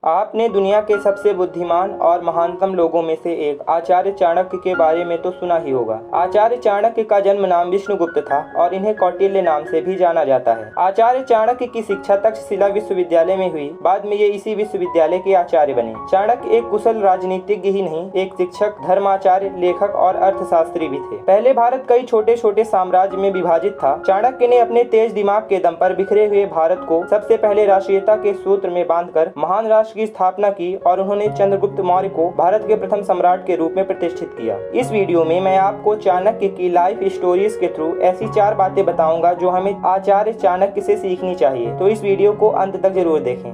आपने दुनिया के सबसे बुद्धिमान और महानतम लोगों में से एक आचार्य चाणक्य के बारे में तो सुना ही होगा। आचार्य चाणक्य का जन्म नाम विष्णुगुप्त था और इन्हें कौटिल्य नाम से भी जाना जाता है। आचार्य चाणक्य की शिक्षा तक्षशिला विश्वविद्यालय में हुई। बाद में ये इसी विश्वविद्यालय के आचार्य बने। चाणक्य एक कुशल राजनीतिज्ञ ही नहीं, एक शिक्षक, धर्माचार्य, लेखक और अर्थशास्त्री भी थे। पहले भारत कई छोटे छोटे साम्राज्य में विभाजित था। चाणक्य ने अपने तेज दिमाग के दम पर बिखरे हुए भारत को सबसे पहले राष्ट्रीयता के सूत्र में बांधकर महान राष्ट्र की स्थापना की और उन्होंने चंद्रगुप्त मौर्य को भारत के प्रथम सम्राट के रूप में प्रतिष्ठित किया। इस वीडियो में मैं आपको चाणक्य की लाइफ स्टोरीज के थ्रू ऐसी 4 बातें बताऊंगा जो हमें आचार्य चाणक्य से सीखनी चाहिए, तो इस वीडियो को अंत तक जरूर देखें।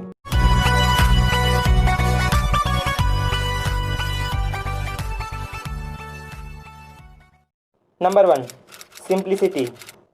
Number 1, simplicity.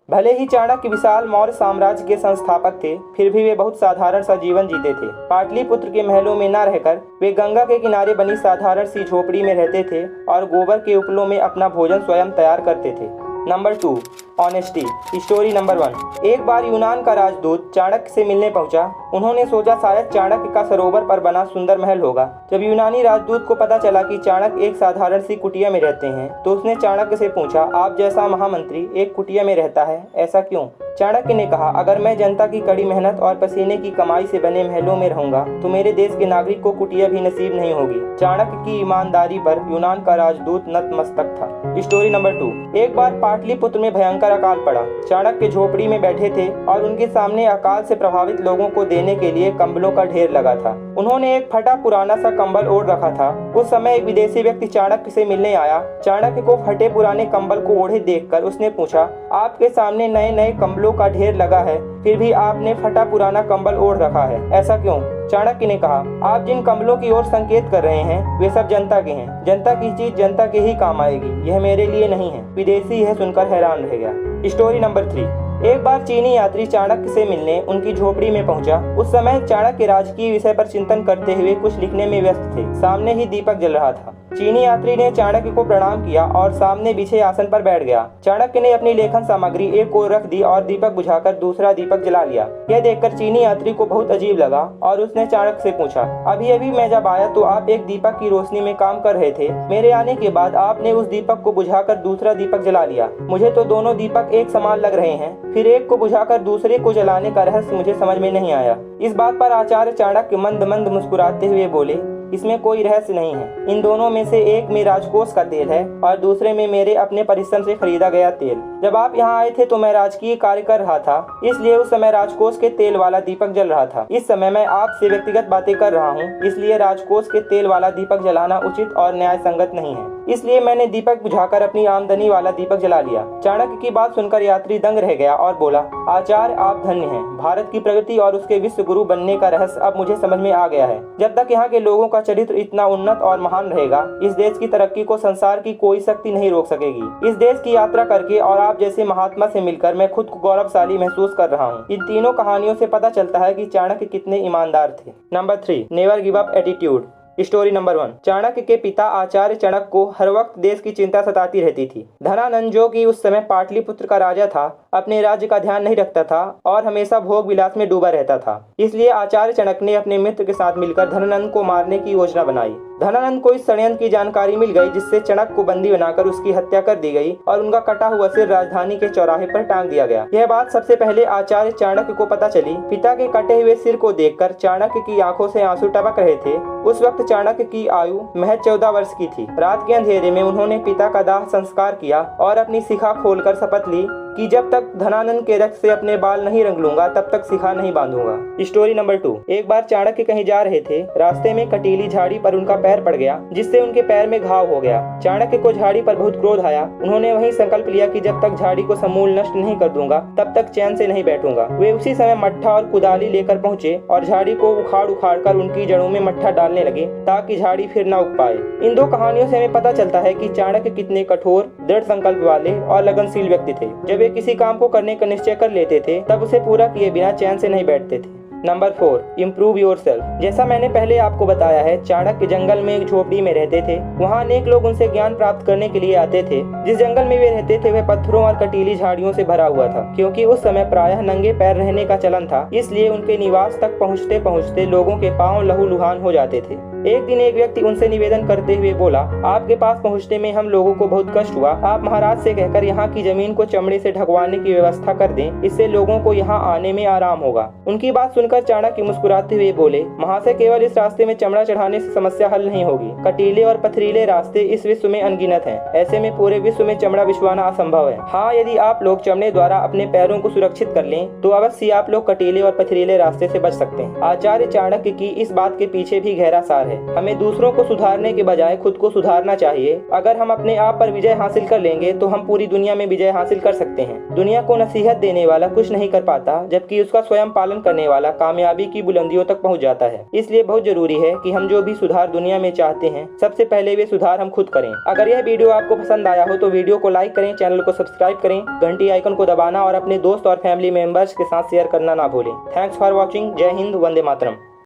भले ही चाणक्य विशाल मौर्य साम्राज्य के संस्थापक थे, फिर भी वे बहुत साधारण सा जीवन जीते थे। पाटलिपुत्र के महलों में न रहकर वे गंगा के किनारे बनी साधारण सी झोपड़ी में रहते थे और गोबर के उपलों में अपना भोजन स्वयं तैयार करते थे। Number 2, honesty. Story number 1। एक बार यूनान का राजदूत चाणक्य से मिलने पहुंचा। उन्होंने सोचा शायद चाणक्य का सरोवर पर बना सुंदर महल होगा। जब यूनानी राजदूत को पता चला कि चाणक्य एक साधारण सी कुटिया में रहते हैं, तो उसने चाणक्य से पूछा, आप जैसा महामंत्री एक कुटिया में रहता है, ऐसा क्यों? चाणक्य ने कहा, अगर मैं जनता की कड़ी मेहनत और पसीने की कमाई से बने महलों में रहूंगा तो मेरे देश के नागरिक को कुटिया भी नसीब नहीं होगी। चाणक्य की ईमानदारी पर यूनान का राजदूत नतमस्तक था। Story number 2। एक बार पाटलिपुत्र में भयंकर अकाल पड़ा। चाणक्य झोपड़ी में बैठे थे और उनके सामने अकाल से प्रभावित लोगों को देने के लिए कंबलों का ढेर लगा था। उन्होंने एक फटा पुराना सा कंबल ओढ़ रखा था। उस समय एक विदेशी व्यक्ति चाणक्य से मिलने आया। चाणक्य को फटे पुराने कंबल को ओढ़े देखकर उसने पूछा, आपके सामने नए नए कंबलों का ढेर लगा है, फिर भी आपने फटा पुराना कंबल ओढ़ रखा है, ऐसा क्यों? चाणक्य ने कहा, आप जिन कंबलों की ओर संकेत कर रहे हैं वे सब जनता के हैं। जनता की चीज जनता के ही काम आएगी, यह मेरे लिए नहीं है। विदेशी यह सुनकर हैरान रह गया। Story number 3। एक बार चीनी यात्री चाणक्य से मिलने उनकी झोपड़ी में पहुंचा। उस समय चाणक्य राजकीय विषय पर चिंतन करते हुए कुछ लिखने में व्यस्त थे। सामने ही दीपक जल रहा था। चीनी यात्री ने चाणक्य को प्रणाम किया और सामने बिछे आसन पर बैठ गया। चाणक्य ने अपनी लेखन सामग्री एक ओर रख दी और दीपक बुझाकर दूसरा दीपक जला लिया। यह देखकर चीनी यात्री को बहुत अजीब लगा और उसने चाणक्य से पूछा, अभी अभी मैं जब आया तो आप एक दीपक की रोशनी में काम कर रहे थे। मेरे आने के बाद आपने उस दीपक को बुझाकर दूसरा दीपक जला लिया। मुझे तो दोनों दीपक एक समान लग रहे हैं, फिर एक को बुझाकर दूसरे को जलाने का रहस्य मुझे समझ में नहीं आया। इस बात पर आचार्य चाणक्य मंद मंद मुस्कुराते हुए बोले, इसमें कोई रहस्य नहीं है। इन दोनों में से एक में राजकोष का तेल है और दूसरे में मेरे अपने परिश्रम से खरीदा गया तेल। जब आप यहाँ आए थे तो मैं राजकीय कार्य कर रहा था, इसलिए उस समय राजकोष के तेल वाला दीपक जल रहा था। इस समय मैं आपसे व्यक्तिगत बातें कर रहा हूँ, इसलिए राजकोष के तेल वाला दीपक जलाना उचित और न्याय संगत नहीं है। इसलिए मैंने दीपक बुझाकर अपनी आमदनी वाला दीपक जला लिया। चाणक्य की बात सुनकर यात्री दंग रह गया और बोला, आचार्य आप धन्य हैं। भारत की प्रगति और उसके विश्व गुरु बनने का रहस्य अब मुझे समझ में आ गया है। जब तक यहाँ के लोगों का चरित्र इतना उन्नत और महान रहेगा, इस देश की तरक्की को संसार की कोई शक्ति नहीं रोक सकेगी। इस देश की यात्रा करके और आप जैसे महात्मा से मिलकर मैं खुद को गौरवशाली महसूस कर रहा हूँ। इन तीनों कहानियों से पता चलता है कि चाणक्य कितने ईमानदार थे। Number 3, never give up attitude. Story number 1। Chanakya के पिता आचार्य चाणक्य को हर वक्त देश की चिंता सताती रहती थी। धनानंद, जो कि उस समय पाटलिपुत्र का राजा था, अपने राज्य का ध्यान नहीं रखता था और हमेशा भोग विलास में डूबा रहता था। इसलिए आचार्य चाणक्य ने अपने मित्र के साथ मिलकर धनानंद को मारने की योजना बनाई। धनानंद को इस षड्यंत्र की जानकारी मिल गई, जिससे चाणक्य को बंदी बनाकर उसकी हत्या कर दी गई और उनका कटा हुआ सिर राजधानी के चौराहे पर टांग दिया गया। यह बात सबसे पहले आचार्य चाणक्य को पता चली। पिता के कटे हुए सिर को देखकर चाणक्य की आंखों से आंसू टपक रहे थे। उस वक्त चाणक्य की आयु महज 14 वर्ष की थी। रात के अंधेरे में उन्होंने पिता का दाह संस्कार किया और अपनी शिखा खोलकर शपथ ली कि जब तक धनानंद के रक्त से अपने बाल नहीं रंग लूंगा तब तक शिखा नहीं बांधूंगा। Story number 2। एक बार चाणक्य कहीं जा रहे थे। रास्ते में कटीली झाड़ी पर उनका पैर पड़ गया, जिससे उनके पैर में घाव हो गया। चाणक्य को झाड़ी पर बहुत क्रोध आया। उन्होंने वहीं संकल्प लिया कि जब तक झाड़ी को समूल नष्ट नहीं कर दूंगा तब तक चैन से नहीं बैठूंगा। वे उसी समय मट्ठा और कुदाली लेकर पहुंचे और झाड़ी को उखाड़ कर उनकी जड़ों में मट्ठा डालने लगे ताकि झाड़ी फिर न उग पाए। इन 2 कहानियों से हमें पता चलता है कि चाणक्य कितने कठोर, दृढ़ संकल्प वाले और लगनशील व्यक्ति थे। जब वे किसी काम को करने का निश्चय कर लेते थे तब उसे पूरा किए बिना चैन से नहीं बैठते थे। Number 4, improve yourself. जैसा मैंने पहले आपको बताया है, चाणक्य जंगल में एक झोपड़ी में रहते थे। वहाँ अनेक लोग उनसे ज्ञान प्राप्त करने के लिए आते थे। जिस जंगल में वे रहते थे वह पत्थरों और कटीली झाड़ियों से भरा हुआ था। क्योंकि उस समय प्रायः नंगे पैर रहने का चलन था, इसलिए उनके निवास तक पहुँचते पहुँचते लोगों के पांव लहूलुहान हो जाते थे। एक दिन एक व्यक्ति उनसे निवेदन करते हुए बोला, आपके पास पहुंचने में हम लोगों को बहुत कष्ट हुआ। आप महाराज से कहकर यहाँ की जमीन को चमड़े से ढकवाने की व्यवस्था कर दें, इससे लोगों को यहाँ आने में आराम होगा। उनकी बात सुनकर चाणक्य मुस्कुराते हुए बोले, महाशय, केवल इस रास्ते में चमड़ा चढ़ाने से समस्या हल नहीं होगी। कटीले और पथरीले रास्ते इस विश्व में अनगिनत हैं। ऐसे में पूरे विश्व में चमड़ा बिछवाना असंभव है। हाँ, यदि आप लोग चमड़े द्वारा अपने पैरों को सुरक्षित कर लें तो अवश्य आप लोग कटीले और पथरीले रास्ते से बच सकते हैं। आचार्य चाणक्य की इस बात के पीछे भी गहरा सार है। हमें दूसरों को सुधारने के बजाय खुद को सुधारना चाहिए। अगर हम अपने आप पर विजय हासिल कर लेंगे तो हम पूरी दुनिया में विजय हासिल कर सकते हैं। दुनिया को नसीहत देने वाला कुछ नहीं कर पाता, जबकि उसका स्वयं पालन करने वाला कामयाबी की बुलंदियों तक पहुंच जाता है। इसलिए बहुत जरूरी है कि हम जो भी सुधार दुनिया में चाहते हैं, सबसे पहले वे सुधार हम खुद करें। अगर यह वीडियो आपको पसंद आया हो तो वीडियो को लाइक करें, चैनल को सब्सक्राइब करें, घंटी आइकन को दबाना और अपने दोस्त और फैमिली मेंबर्स के साथ शेयर करना ना भूलें। Thanks for watching. जय हिंद, वंदे मातरम।